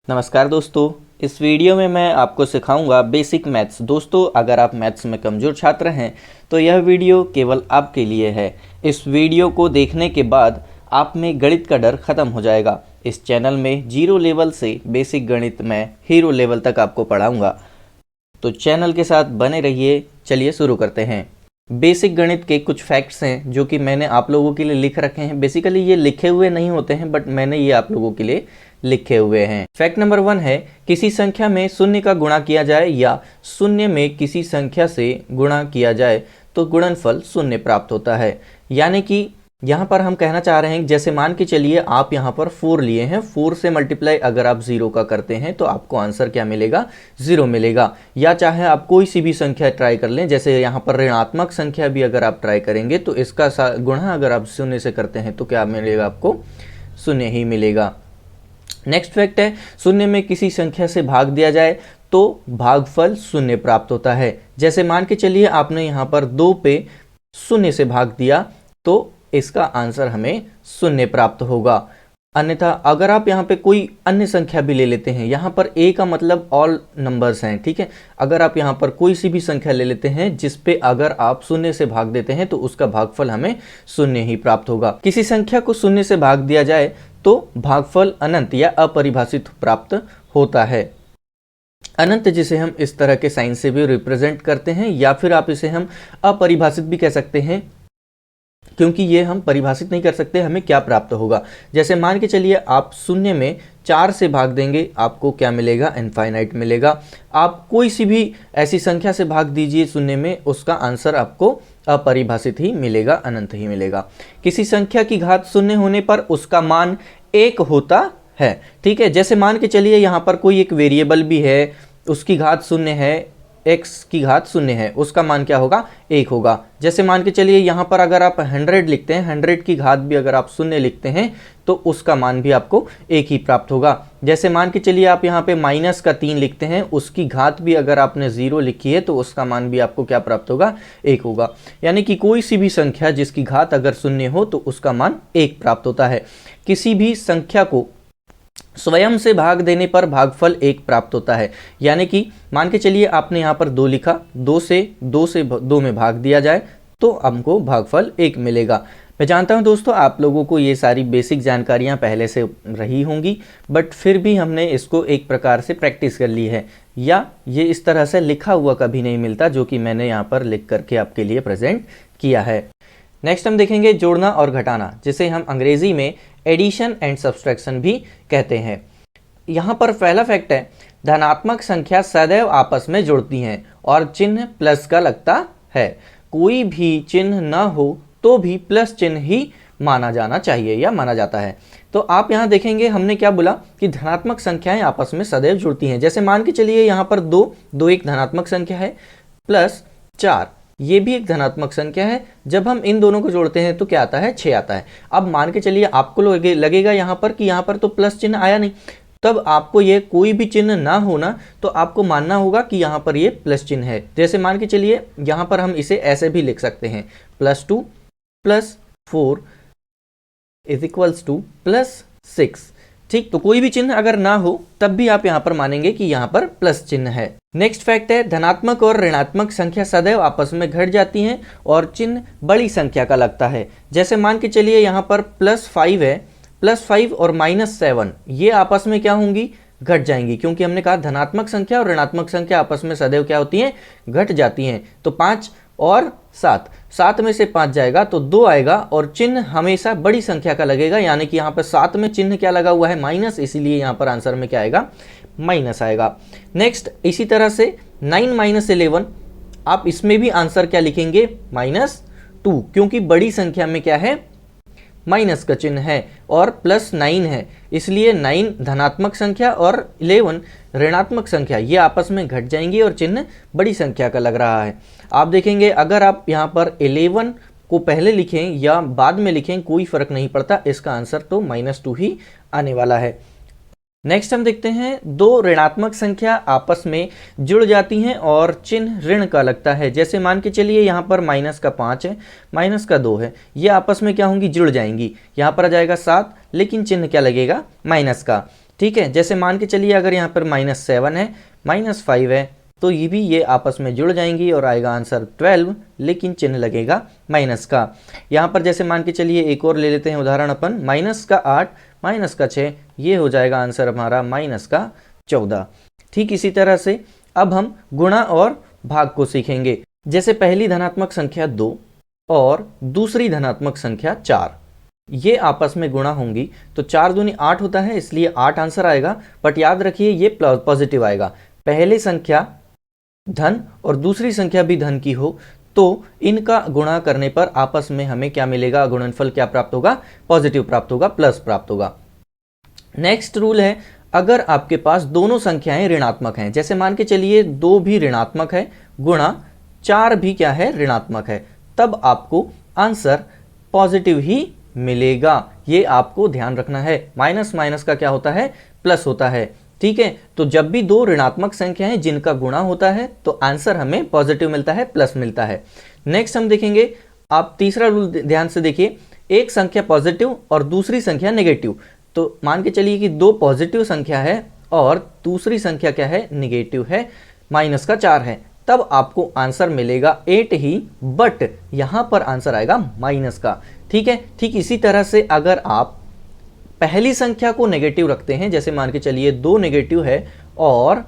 नमस्कार दोस्तों, इस वीडियो में मैं आपको सिखाऊंगा बेसिक मैथ्स। दोस्तों, अगर आप मैथ्स में कमज़ोर छात्र हैं तो यह वीडियो केवल आपके लिए है। इस वीडियो को देखने के बाद आप में गणित का डर ख़त्म हो जाएगा। इस चैनल में जीरो लेवल से बेसिक गणित में हीरो लेवल तक आपको पढ़ाऊंगा, तो चैनल के साथ बने रहिए। चलिए शुरू करते हैं। बेसिक गणित के कुछ फैक्ट्स हैं जो कि मैंने आप लोगों के लिए लिख रखे हैं। बेसिकली ये लिखे हुए नहीं होते हैं, बट मैंने ये आप लोगों के लिए लिखे हुए हैं। फैक्ट नंबर 1 है, किसी संख्या में शून्य का गुणा किया जाए या शून्य में किसी संख्या से गुणा किया जाए तो गुणनफल शून्य प्राप्त होता है। यानी कि यहाँ पर हम कहना चाह रहे हैं, जैसे मान के चलिए आप यहाँ पर 4 लिए हैं, 4 से मल्टीप्लाई अगर आप 0 का करते हैं तो आपको आंसर क्या मिलेगा? 0 मिलेगा। या चाहे आप कोई सी भी संख्या ट्राई कर लें, जैसे यहाँ पर ऋणात्मक संख्या भी अगर आप ट्राई करेंगे तो इसका गुणा अगर आप शून्य से करते हैं तो क्या मिलेगा? आपको शून्य ही मिलेगा। नेक्स्ट फैक्ट है, शून्य में किसी संख्या से भाग दिया जाए तो भागफल शून्य प्राप्त होता है। जैसे मान के चलिए आपने यहाँ पर 2 पे शून्य से भाग दिया तो इसका आंसर हमें शून्य प्राप्त होगा। अन्यथा अगर आप यहाँ पे कोई अन्य संख्या भी ले लेते हैं, यहाँ पर a का मतलब ऑल नंबर्स हैं, ठीक है। अगर आप यहाँ पर कोई सी भी संख्या ले लेते हैं जिस पे अगर आप शून्य से भाग देते हैं तो उसका भागफल हमें शून्य ही प्राप्त होगा। किसी संख्या को शून्य से भाग दिया जाए तो भागफल अनंत या अपरिभाषित प्राप्त होता है। अनंत जिसे हम इस तरह के साइन से भी रिप्रेजेंट करते हैं, या फिर आप इसे हम अपरिभाषित भी कह सकते हैं, क्योंकि ये हम परिभाषित नहीं कर सकते हमें क्या प्राप्त होगा। जैसे मान के चलिए आप शून्य में 4 से भाग देंगे, आपको क्या मिलेगा? इनफाइनाइट मिलेगा। आप कोई सी भी ऐसी संख्या से भाग दीजिए शून्य में, उसका आंसर आपको अपरिभाषित ही मिलेगा, अनंत ही मिलेगा। किसी संख्या की घात शून्य होने पर उसका मान 1 होता है, ठीक है। जैसे मान के चलिए यहाँ पर कोई एक वेरिएबल भी है, उसकी घात शून्य है, x की घात शून्य है, उसका मान क्या होगा? 1 होगा। जैसे मान के चलिए यहाँ पर अगर आप 100 लिखते हैं, 100 की घात भी अगर आप शून्य लिखते हैं तो उसका मान भी आपको 1 ही प्राप्त होगा। जैसे मान के चलिए आप यहाँ पे माइनस का 3 लिखते हैं, उसकी घात भी अगर आपने 0 लिखी है तो उसका मान भी आपको क्या प्राप्त होगा? 1 होगा। यानी कि कोई सी भी संख्या जिसकी घात अगर शून्य हो तो उसका मान 1 प्राप्त होता है। किसी भी संख्या को स्वयं से भाग देने पर भागफल 1 प्राप्त होता है। यानी कि मान के चलिए आपने यहाँ पर 2 लिखा, 2 से 2 में भाग दिया जाए तो हमको भागफल 1 मिलेगा। मैं जानता हूँ दोस्तों आप लोगों को ये सारी बेसिक जानकारियाँ पहले से रही होंगी, बट फिर भी हमने इसको एक प्रकार से प्रैक्टिस कर ली है, या ये इस तरह से लिखा हुआ कभी नहीं मिलता जो कि मैंने यहाँ पर लिख करके आपके लिए प्रेजेंट किया है। नेक्स्ट हम देखेंगे जोड़ना और घटाना, जिसे हम अंग्रेजी में एडिशन एंड सब्सट्रैक्शन भी कहते हैं। यहाँ पर पहला फैक्ट है, धनात्मक संख्या सदैव आपस में जुड़ती हैं और चिन्ह प्लस का लगता है। कोई भी चिन्ह न हो तो भी प्लस चिन्ह ही माना जाना चाहिए या माना जाता है। तो आप यहाँ देखेंगे हमने क्या बोला कि धनात्मक संख्याएं आपस में सदैव जुड़ती हैं। जैसे मान के चलिए यहाँ पर 2 एक धनात्मक संख्या है, प्लस 4 ये भी एक धनात्मक संख्या है। जब हम इन दोनों को जोड़ते हैं तो क्या आता है? 6 आता है। अब मान के चलिए आपको लगेगा यहाँ पर कि यहाँ पर तो प्लस चिन्ह आया नहीं, तब आपको ये कोई भी चिन्ह ना होना तो आपको मानना होगा कि यहाँ पर ये प्लस चिन्ह है। जैसे मान के चलिए यहाँ पर हम इसे ऐसे भी लिख सकते हैं, +2 + 4 = +6, ठीक। तो कोई भी चिन्ह अगर ना हो तब भी आप यहाँ पर मानेंगे कि यहाँ पर प्लस चिन्ह है। नेक्स्ट फैक्ट है, धनात्मक और ऋणात्मक संख्या सदैव आपस में घट जाती हैं और चिन्ह बड़ी संख्या का लगता है। जैसे मान के चलिए यहाँ पर +5 है, +5 और -7 ये आपस में क्या होंगी? घट जाएंगी, क्योंकि हमने कहा धनात्मक संख्या और ऋणात्मक संख्या आपस में सदैव क्या होती हैं? घट जाती हैं। तो 5 और 7 में से 5 जाएगा तो 2 आएगा और चिन्ह हमेशा बड़ी संख्या का लगेगा। यानी कि यहाँ पर 7 में चिन्ह क्या लगा हुआ है? माइनस, इसीलिए यहाँ पर आंसर में क्या आएगा? माइनस आएगा। नेक्स्ट इसी तरह से 9 - 11, आप इसमें भी आंसर क्या लिखेंगे? -2, क्योंकि बड़ी संख्या में क्या है? माइनस का चिन्ह है और +9 है, इसलिए 9 धनात्मक संख्या और 11 ऋणात्मक संख्या, ये आपस में घट जाएंगी और चिन्ह बड़ी संख्या का लग रहा है। आप देखेंगे अगर आप यहाँ पर 11 को पहले लिखें या बाद में लिखें कोई फर्क नहीं पड़ता, इसका आंसर तो -2 ही आने वाला है। नेक्स्ट हम देखते हैं, 2 ऋणात्मक संख्या आपस में जुड़ जाती हैं और चिन्ह ऋण का लगता है। जैसे मान के चलिए यहाँ पर -5 है, -2 है, ये आपस में क्या होंगी? जुड़ जाएंगी। यहाँ पर आ जाएगा 7, लेकिन चिन्ह क्या लगेगा? माइनस का। ठीक है। जैसे मान के चलिए अगर यहाँ पर -7 है, -5 है, तो ये आपस में जुड़ जाएंगी और आएगा आंसर 12, लेकिन चिन्ह लगेगा माइनस का। यहाँ पर जैसे मान के चलिए एक और ले लेते हैं उदाहरण अपन, -8 -6, ये हो जाएगा आंसर हमारा -14। ठीक इसी तरह से अब हम गुणा और भाग को सीखेंगे। जैसे पहली धनात्मक संख्या 2 और दूसरी धनात्मक संख्या 4, ये आपस में गुणा होंगी तो 4 दूनी 8 होता है, इसलिए 8 आंसर आएगा। बट याद रखिए ये पॉजिटिव आएगा। पहली संख्या धन और दूसरी संख्या भी धन की हो तो इनका गुणा करने पर आपस में हमें क्या मिलेगा, गुणनफल क्या प्राप्त होगा, पॉजिटिव प्राप्त होगा, प्लस प्राप्त होगा। नेक्स्ट रूल है, अगर आपके पास दोनों संख्याएं ऋणात्मक हैं, जैसे मान के चलिए 2 भी ऋणात्मक है गुणा 4 भी क्या है, ऋणात्मक है, तब आपको आंसर पॉजिटिव ही मिलेगा। ये आपको ध्यान रखना है। माइनस माइनस का क्या होता है, प्लस होता है। ठीक है, तो जब भी दो ऋणात्मक संख्या है जिनका गुणा होता है तो आंसर हमें पॉजिटिव मिलता है, प्लस मिलता है। नेक्स्ट हम देखेंगे, आप तीसरा रूल ध्यान से देखिए, एक संख्या पॉजिटिव और दूसरी संख्या नेगेटिव। तो मान के चलिए कि 2 पॉजिटिव संख्या है और दूसरी संख्या क्या है, नेगेटिव है, -4 है, तब आपको आंसर मिलेगा 8 ही, बट यहां पर आंसर आएगा माइनस का। ठीक है, ठीक इसी तरह से अगर आप पहली संख्या को नेगेटिव रखते हैं, जैसे मान के चलिए 2 नेगेटिव है और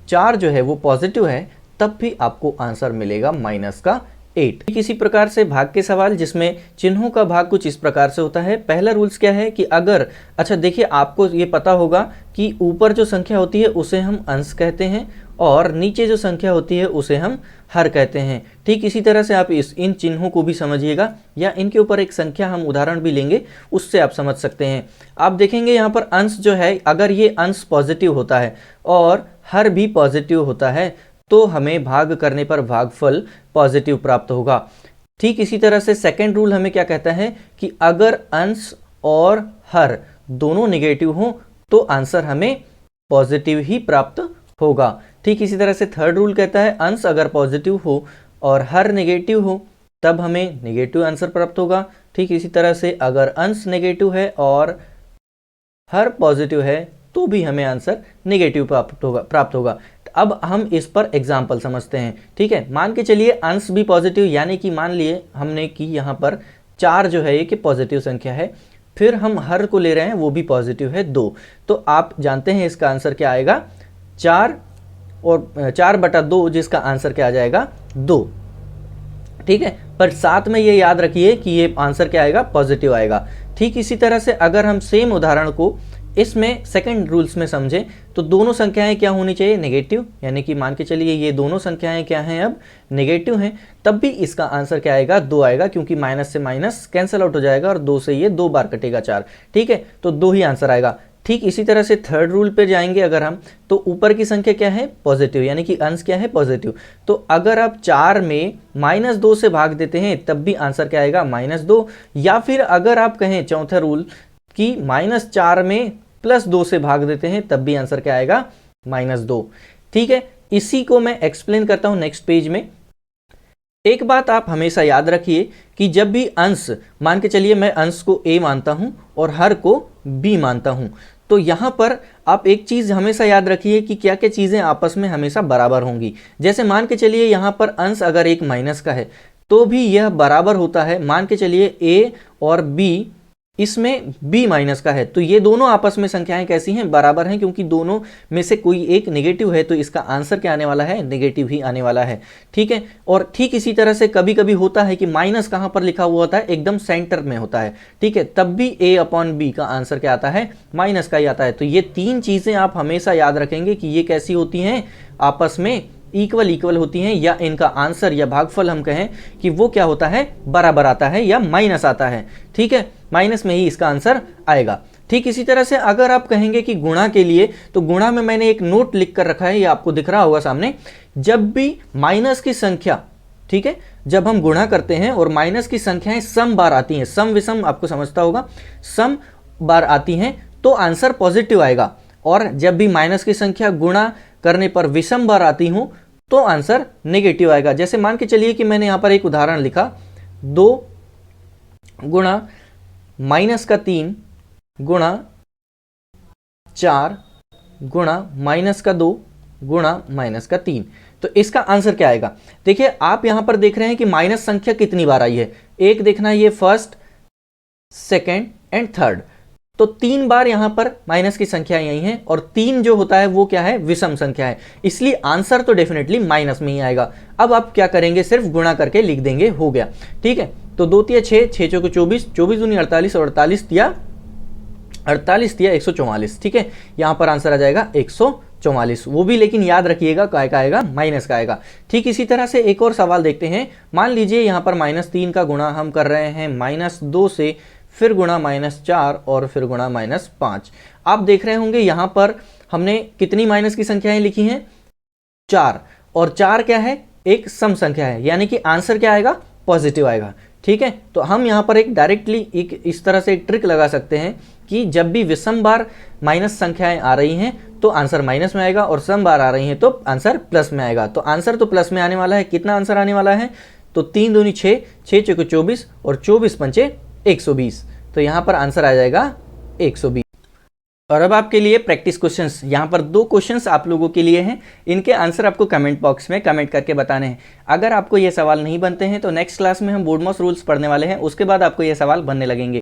4 जो है वो पॉजिटिव है, तब भी आपको आंसर मिलेगा -8। किसी प्रकार से भाग के सवाल जिसमें चिन्हों का भाग कुछ इस प्रकार से होता है। पहला रूल्स क्या है कि अगर, अच्छा देखिए आपको ये पता होगा कि ऊपर जो संख्या होती है उसे हम अंश कहते हैं और नीचे जो संख्या होती है उसे हम हर कहते हैं। ठीक इसी तरह से आप इन चिन्हों को भी समझिएगा, या इनके ऊपर एक संख्या हम उदाहरण भी लेंगे, उससे आप समझ सकते हैं। आप देखेंगे यहाँ पर अंश जो है, अगर ये अंश पॉजिटिव होता है और हर भी पॉजिटिव होता है तो हमें भाग करने पर भागफल पॉजिटिव प्राप्त होगा। ठीक इसी तरह से सेकंड रूल हमें क्या कहता है कि अगर अंश और हर दोनों नेगेटिव हो तो आंसर हमें पॉजिटिव ही प्राप्त होगा। ठीक इसी तरह से थर्ड रूल कहता है अंश अगर पॉजिटिव हो और हर नेगेटिव हो तब हमें नेगेटिव आंसर प्राप्त होगा। ठीक इसी तरह से अगर अंश नेगेटिव है और हर पॉजिटिव है तो भी हमें आंसर नेगेटिव प्राप्त होगा। अब हम इस पर एग्जाम्पल समझते हैं। ठीक है, मान के चलिए अंश भी पॉजिटिव, यानी कि मान लिए हमने कि यहाँ पर 4 जो है ये कि पॉजिटिव संख्या है, फिर हम हर को ले रहे हैं वो भी पॉजिटिव है 2, तो आप जानते हैं इसका आंसर क्या आएगा, 4 और 4/2, जिसका आंसर क्या आ जाएगा 2। ठीक है, पर साथ में ये याद रखिए कि ये आंसर क्या आएगा, पॉजिटिव आएगा। ठीक इसी तरह से अगर हम सेम उदाहरण को इसमें सेकंड रूल्स में समझें तो दोनों संख्याएं क्या होनी चाहिए, नेगेटिव, यानी कि मान के चलिए ये दोनों संख्याएं क्या हैं, अब नेगेटिव हैं, तब भी इसका आंसर क्या आएगा, 2 आएगा, क्योंकि माइनस से माइनस कैंसिल आउट हो जाएगा और 2 से ये 2 बार कटेगा 4। ठीक है, तो 2 ही आंसर आएगा। ठीक इसी तरह से थर्ड रूल पे जाएंगे अगर हम, तो ऊपर की संख्या क्या है, पॉजिटिव, यानी कि अंश क्या है, पॉजिटिव, तो अगर आप 4 में -2 से भाग देते हैं तब भी आंसर क्या आएगा, -2, या फिर अगर आप कहें चौथा रूल कि -4 में +2 से भाग देते हैं तब भी आंसर क्या आएगा, -2। ठीक है, इसी को मैं एक्सप्लेन करता हूं नेक्स्ट पेज में। एक बात आप हमेशा याद रखिए कि जब भी अंश, मान के चलिए मैं अंश को a मानता हूं और हर को b मानता हूं, तो यहां पर आप एक चीज हमेशा याद रखिए कि क्या क्या चीजें आपस में हमेशा बराबर होंगी। जैसे मान के चलिए यहां पर अंश अगर एक माइनस का है तो भी यह बराबर होता है, मान के चलिए a और b, इसमें b माइनस का है, तो ये दोनों आपस में संख्याएं कैसी हैं, बराबर हैं, क्योंकि दोनों में से कोई एक नेगेटिव है तो इसका आंसर क्या आने वाला है, नेगेटिव ही आने वाला है। ठीक है, और ठीक इसी तरह से कभी कभी होता है कि माइनस कहां पर लिखा हुआ होता है, एकदम सेंटर में होता है। ठीक है, तब भी a/b का आंसर क्या आता है, माइनस का ही आता है। तो ये 3 चीजें आप हमेशा याद रखेंगे कि ये कैसी होती हैं, आपस में इक्वल होती हैं, या इनका आंसर या भागफल हम कहें कि वो क्या होता है, बराबर आता है या माइनस आता है। ठीक है, माइनस में ही इसका आंसर आएगा। ठीक इसी तरह से अगर आप कहेंगे कि गुणा के लिए, तो गुणा में मैंने एक नोट लिख कर रखा है, ये आपको दिख रहा होगा सामने। जब भी माइनस की संख्या, ठीक है, जब हम गुणा करते हैं और माइनस की संख्याएं सम बार आती हैं, सम विषम आपको समझता होगा, सम बार आती हैं तो आंसर पॉजिटिव आएगा, और जब भी माइनस की संख्या गुणा करने पर विषम बार आती हूं तो आंसर नेगेटिव आएगा। जैसे मान के चलिए कि मैंने यहां पर एक उदाहरण लिखा, 2 गुणा -3 गुणा 4 गुणा माइनस का 2 गुणा माइनस का 3। तो इसका आंसर क्या आएगा? देखिए आप यहां पर देख रहे हैं कि माइनस संख्या कितनी बार आई है, एक देखना ये फर्स्ट, सेकेंड एंड थर्ड, तो 3 बार यहां पर माइनस की संख्या आई हैं और 3 जो होता है वो क्या है? विषम संख्या है, इसलिए आंसर तो डेफिनेटली माइनस में ही आएगा। अब आप क्या करेंगे? सिर्फ गुणा करके लिख देंगे, हो गया। ठीक है, तो 2 तिया 6, 6 चौके 24, 24 दूनी 48 और 48 तिया 144। ठीक है, यहां पर आंसर आ जाएगा 144, वो भी लेकिन याद रखिएगा काय का आएगा? माइनस का आएगा। ठीक इसी तरह से एक और सवाल देखते हैं। मान लीजिए यहां पर -3 का गुणा हम कर रहे हैं -2 से, फिर गुणा -4 और फिर गुणा -5। आप देख रहे होंगे यहां पर हमने कितनी माइनस की संख्याएं लिखी हैं? 4, और 4 क्या है? एक सम संख्या है, यानी कि आंसर क्या आएगा? पॉजिटिव आएगा। ठीक है, तो हम यहां पर एक डायरेक्टली एक इस तरह से एक ट्रिक लगा सकते हैं कि जब भी विषम बार माइनस संख्याएं आ रही हैं तो आंसर माइनस में आएगा, और सम बार आ रही हैं तो आंसर प्लस में आएगा। तो आंसर तो प्लस में आने वाला है। कितना आंसर आने वाला है? तो 3 दूनी 6, 6 चौके 24 और 24 पंचे 120, तो यहां पर आंसर आ जाएगा 120। और अब आपके लिए प्रैक्टिस क्वेश्चंस, यहाँ पर 2 क्वेश्चंस आप लोगों के लिए हैं, इनके आंसर आपको कमेंट बॉक्स में कमेंट करके बताने हैं। अगर आपको ये सवाल नहीं बनते हैं तो नेक्स्ट क्लास में हम बोर्ड मॉस रूल्स पढ़ने वाले हैं, उसके बाद आपको ये सवाल बनने लगेंगे।